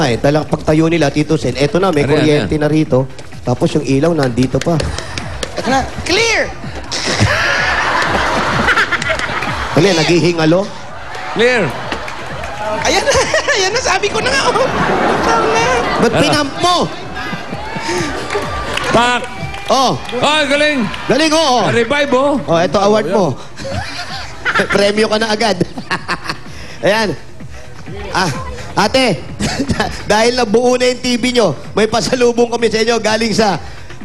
Ay, talang pagtayo nila, Tito Sen, eto na, may kuryente na rito. Tapos yung ilaw nandito pa. Clear! Ano yan, naghihingalo? Clear. Ayan na, ayan na, sabi ko na nga. Oh. Ba't pinamp mo? Pak! Oh, Oh, galing! galing oh. Revive, oh. Oh, eto award mo. Premyo ka na agad. Ayan. Ah, ate, dahil nabuo na yung TV nyo, may pasalubong kami sa inyo galing sa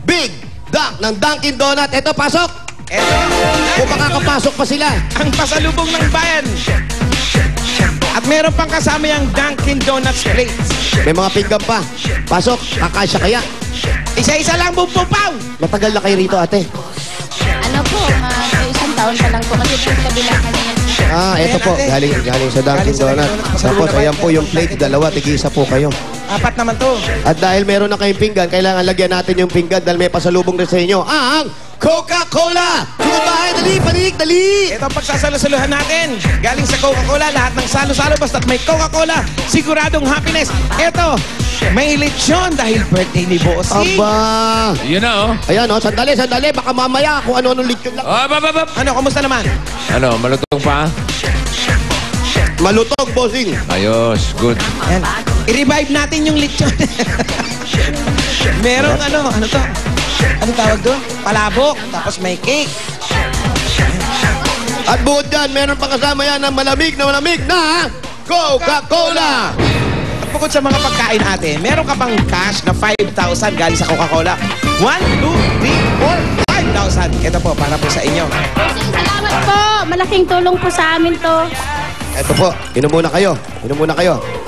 Big Dunk ng Dunkin' Donut. Eto, pasok! Eto, Kung makakapasok pa sila. ang pasalubong ng bayan. At meron pang kasama yung Dunkin' Donuts plates. May mga pinggan pa. Pasok, kakasya kaya. Isa-isa lang bumpupaw. Matagal na kayo rito, ate. Ano po, isang taon pa lang po kasi doon sa kabila kanina. Ah, eto po, galing sa Dunkin' Donut. Tapos, ayan po yung plate, dalawa, tig-isa po kayo. Apat naman to. At dahil meron na kayong pinggan, kailangan lagyan natin yung pinggan dahil may pasalubong rin sa inyo. Ang Coca-Cola! Sige bahay, dali, panik, dali! Ito ang pagsasalo-saluhan natin. Galing sa Coca-Cola, lahat ng salo-salo basta't may Coca-Cola. Siguradong happiness. Ito, may lechon dahil birthday ni Bossing. Aba! Yun na, oh. Ayan, oh, sandali. Baka mamaya kung ano-ano lechon lang. Oh, bab. Ano, kumusta naman? Ano, malutong pa? Malutog, bossing. Ayos, good. Ayan. I-revive natin yung lechon. Merong ano to? Ano tawag doon? Palabok. Tapos may cake. At bukod dyan, meron pa kasama yan ng malamig na Coca-Cola! At bukod sa mga pagkain natin, meron ka bang cash na 5,000 galing sa Coca-Cola? 1, 2, 3, 4, 5,000. Ito po, para po sa inyo. Salamat po! Malaking tulong po sa amin to. Ito po, inom muna kayo.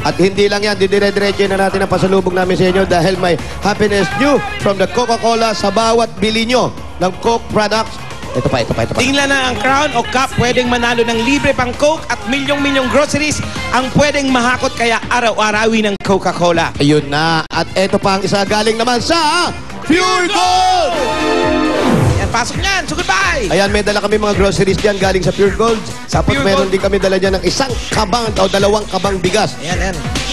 At hindi lang yan, didire-diretso na natin ang pasalubong namin sa inyo dahil may happiness new from the Coca-Cola sa bawat bili nyo ng Coke products. Ito pa. Tingnan na ang crown o cup, pwedeng manalo ng libre pang Coke at milyong-milyong groceries ang pwedeng mahakot kaya araw-arawi ng Coca-Cola. Ayun na. At ito pa ang isa galing naman sa Pure Gold! Yan, pasok niyan. So goodbye! Ayan, may dala kami mga groceries dyan galing sa Pure Gold. Tapos Pure meron Gold. din kami dala dyan ng isang kabang o dalawang kabang bigas. Ayan.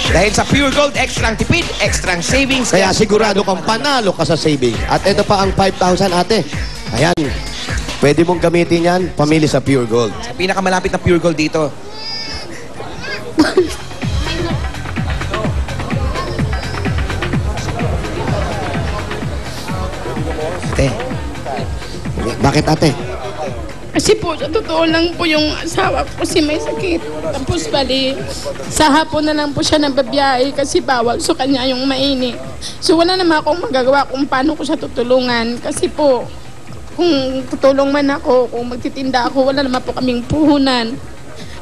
Dahil sa Pure Gold, extra ang tipid, extra ang savings. Kaya sigurado kang panalo ka sa savings. At ito pa ang 5,000 ate. Ayan. Pwede mong gamitin yan, pamili sa Pure Gold. Sa pinakamalapit na Pure Gold dito. Ate. Bakit ate? Kasi po, sa totoo lang po yung asawa ko kasi may sakit. Tapos bali, sa hapon na lang po siya nababiyahe kasi bawal sa kanya yung mainit. So wala naman akong magagawa kung paano ko siya tutulungan. Kasi po, kung tutulong man ako, kung magtitinda ako, wala naman po kaming puhunan.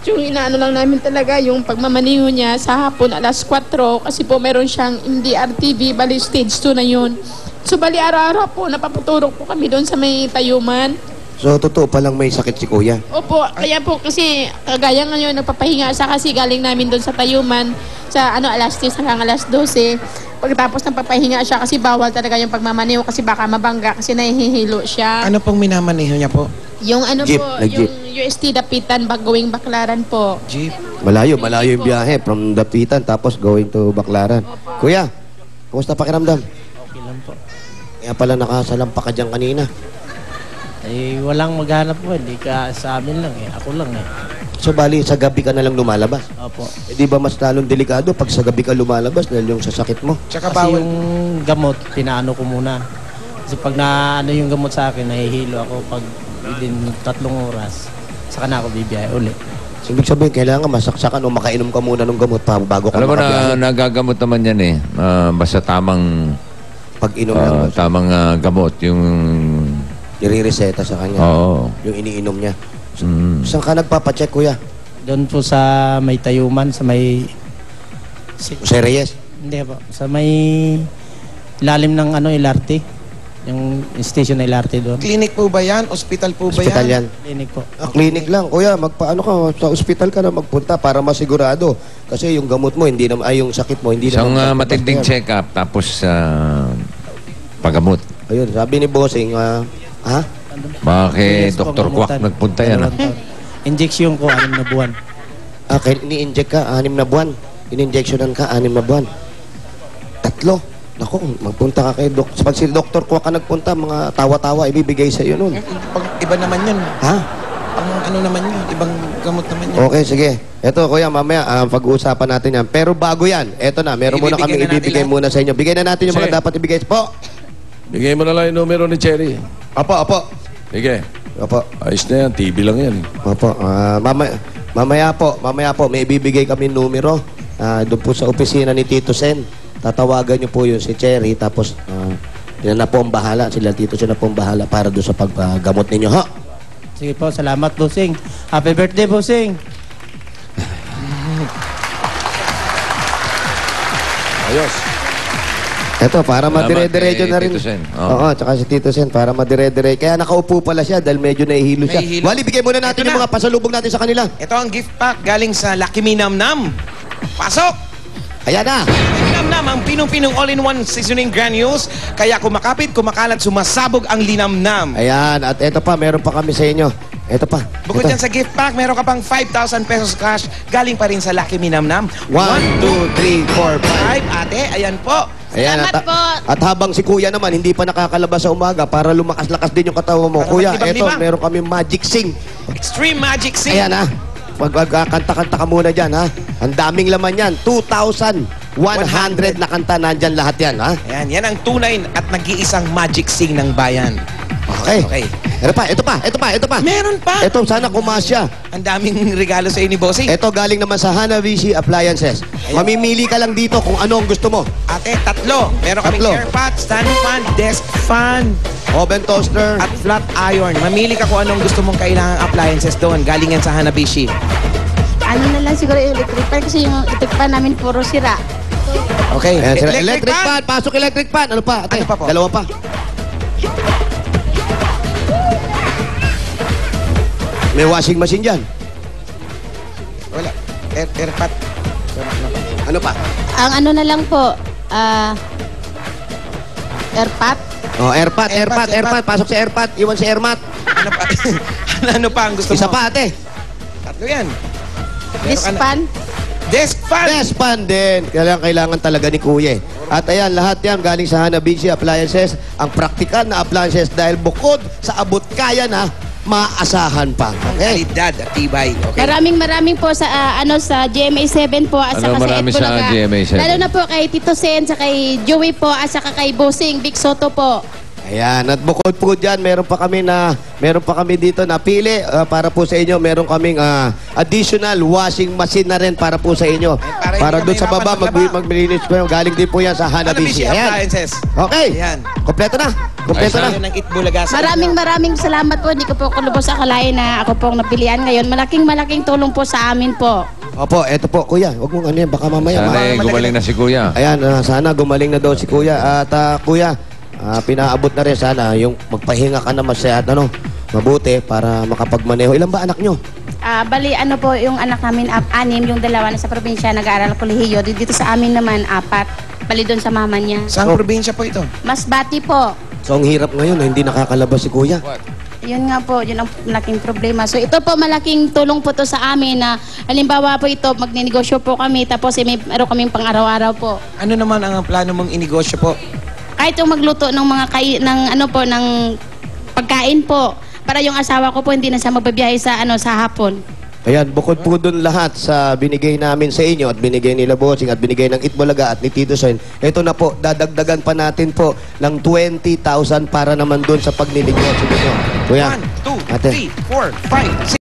So yung inaano lang namin talaga yung pagmamaniho niya sa hapon alas 4 kasi po meron siyang MDR-TV, bali stage 2 na yun. So bali araw-araw po, napapaturok po kami doon sa may tayuman. So, totoo palang may sakit si kuya. Opo, kaya po kasi kagaya ngayon nagpapahinga sa kasi galing namin doon sa tayuman sa alas 10 hanggang alas 12. Pagkatapos ng papahinga siya kasi bawal talaga yung pagmamaneho kasi baka mabangga kasi nahihilo siya. Ano pong minamaneho niya po? Yung Jeep, po, nag-jeep. yung UST Dapitan going Baclaran po. Jeep. Malayo yung biyahe from Dapitan tapos going to Baclaran. Kuya, kumusta pakiramdam? Okay lang po. Kaya pala nakasalampa ka dyan kanina. Eh, walang maghanap po. Hindi ka sa amin lang eh. Ako lang eh. So, bali, sa gabi ka na lang lumalabas. Opo. Eh, di ba mas lalong delikado pag sa gabi ka lumalabas dahil yung sa sakit mo? Tsaka Kasi bawal. yung gamot, pinaano ko muna. Kasi pag naano yung gamot sa akin, nahihilo ako pag within 3 oras. Saka na ako bibiyahe uli. So, ibig sabihin, kailangan masaksakan o makainom ka muna ng gamot pa bago ka Alam mo makabiyahe. na nagagamot naman yan eh. Basta tamang Pag-inom lang. tamang gamot. Yung... Nire-reseta sa kanya. Oo. Yung iniinom niya. Mm. Saan ka nagpapacheck, kuya? Doon po sa may tayuman, sa may... Jose Reyes? Hindi po. Sa may lalim ng LRT. Yung station na LRT doon. Clinic po ba yan? Hospital po ba Hospital yan. Clinic po. Clinic lang. Kuya, magpaano ka, sa ospital ka na magpunta para masigurado. Kasi yung gamot mo, hindi naman, yung sakit mo, hindi Isang naman. matinding check-up tapos paggamot. Ayun, sabi ni Bossing, ha? Bakit Dr. Kwak nagpunta yan? Injection ko, 6 na buwan. Kaya ini-inject ka, 6 na buwan. In-injectionan ka, 6 na buwan. Tatlo. Naku, magpunta ka kay Pag si Dr. Kwak ka nagpunta, mga tawa-tawa ibibigay sa iyo nun. Pag iba naman yun. Ha? Ang ano naman yun, ibang gamot naman yun. Okay, sige. Eto, kuya, mamaya pag-uusapan natin yan. Pero bago yan, eto na, meron muna Ibibigay kami na natin ibibigay lahat. muna sa inyo. Bigay na natin yung mga Sige. dapat ibigay. Po! Bigay mo na lang yung numero ni Cherry. Opo, opo. Sige. Opo. Ayos na yan. TV lang yan. Opo. Mamaya po, may ibibigay kami numero. Doon po sa opisina ni Tito Sen. Tatawagan niyo po yun si Cherry. Tapos, sila na po ang bahala. Sila Tito Sen na po ang bahala para doon sa paggamot ninyo, ha? Sige po, salamat, bossing. Happy birthday, bossing. Ayos. Eto, para Salamat madire-diretso kay na rin. Tito Sen. Oo, tsaka si Tito Sen, para madire-diretso. Kaya nakaupo pala siya dahil medyo nahihilo siya. Nahihilo. Wally, bigay muna natin Ito yung na. mga pasalubong natin sa kanila. Ito ang gift pack galing sa Lucky Me Nam Nam. Pasok! Ayan na. Linam Nam, ang pinong-pinong all-in-one seasoning granules. Kaya kumakapit, kumakalat, sumasabog ang Linam Nam. Ayan, at eto pa, meron pa kami sa inyo. Eto pa. Bukod Eto. dyan sa gift pack, meron ka pang 5,000 pesos cash galing pa rin sa Lucky Me Nam Nam. 1, 2, 3, 4, 5. 5, ate, ayan po. Ayan, Salamat po. At habang si Kuya naman, hindi pa nakakalabas sa umaga para lumakas-lakas din yung katawan mo. Para Kuya, maglibang-libang. eto, meron kami Magic Sing. Extreme Magic Sing. Ayan ha. Magkakanta-kanta ka muna dyan ha. Ang daming laman yan. 2,100 na kanta nandyan lahat yan ha. Ayan, yan ang tunay at nag-iisang Magic Sing ng bayan. Okay. Okay. Ito pa. Meron pa. Ito, sana kumasya. Ang daming regalo sa ni Bossing. Ito galing naman sa Hanabishi Appliances. Mamimili ka lang dito kung ano ang gusto mo. Ate, tatlo. Meron kaming Tatlo. chair pot, stand fan, desk fan, Oven toaster. at flat iron. Mamili ka kung anong gusto mong kailangang appliances doon. Galing yan sa Hanabishi. Ano na lang siguro yung electric fan kasi yung electric fan namin puro sira. Okay. Ayan, sila. Electric fan. Pasok electric fan. Ano pa? Ate, Ano pa po? dalawa pa. May washing machine dyan. Wala. Airpot. Ano pa? Ang ano na lang po, airpot. Oh, airpot. Airpot. Pasok sa airpot. Iwan sa airmat. Ano pa? ano pa ang gusto Isa mo? pa, ate. Tatlo yan. This Meron ka na- fan. Desk fan. Best fan din. Kailangan talaga ni Kuya. At ayan, lahat yan galing sa Hanabishi Appliances. Ang praktikal na appliances dahil bukod sa abot kaya na, maasahan pa. Okay? Kalidad at tibay. Okay. Maraming po sa sa GMA7 po at Ano saka sa marami Ed sa Bulaga. GMA7? Lalo na po kay Tito Sen, sa kay Joey po at saka kay Bossing Big Soto po. Ayan, at bukod po dyan, meron pa kami dito na pili para po sa inyo. Meron kaming additional washing machine na rin para po sa inyo. para Para hindi doon sa kami baba, maglaba. maglinis po yun. Galing din po yan sa Hanabishi. Hanabishi Ayan. Appliances. Okay. Ayan. Kompleto na. Kompleto na. Ayun ang Itbulaga sa Maraming salamat po. Hindi ko po lubos akalain na ako pong napilian ngayon. Malaking tulong po sa amin po. Opo, eto po, Kuya. Huwag mong ano yan, baka mamaya. Sana gumaling na si Kuya. Ayan, sana gumaling na daw si Kuya. At Kuya, pinaabot na rin sana yung magpahinga ka na mabuti para makapagmaneho. Ilan ba anak nyo? Bali, ano po, yung anak namin, 6, yung dalawa na sa probinsya, nag-aaral kolehiyo. Dito sa amin naman, 4. Bali doon sa mama niya. Saan probinsya po ito? Masbati po. So, ang hirap ngayon, hindi nakakalabas si Kuya. Yun nga po, yun ang malaking problema. So ito po, malaking tulong po to sa amin na halimbawa po ito, magninegosyo po kami, tapos meron kaming pang-araw-araw po. Ano naman ang plano mong inegosyo po? Kahit yung magluto ng mga ng pagkain po, para yung asawa ko po hindi na siya magbabiyahe sa hapon. Ayan, bukod po doon lahat sa binigay namin sa inyo at binigay nila Bossing at binigay ng Itbulaga at ni Tito Sen, ito na po, dadagdagan pa natin po ng 20,000 para naman doon sa pagninegosyo ninyo. Kuya, 1, 2, ate. 3, 4, 5, 6.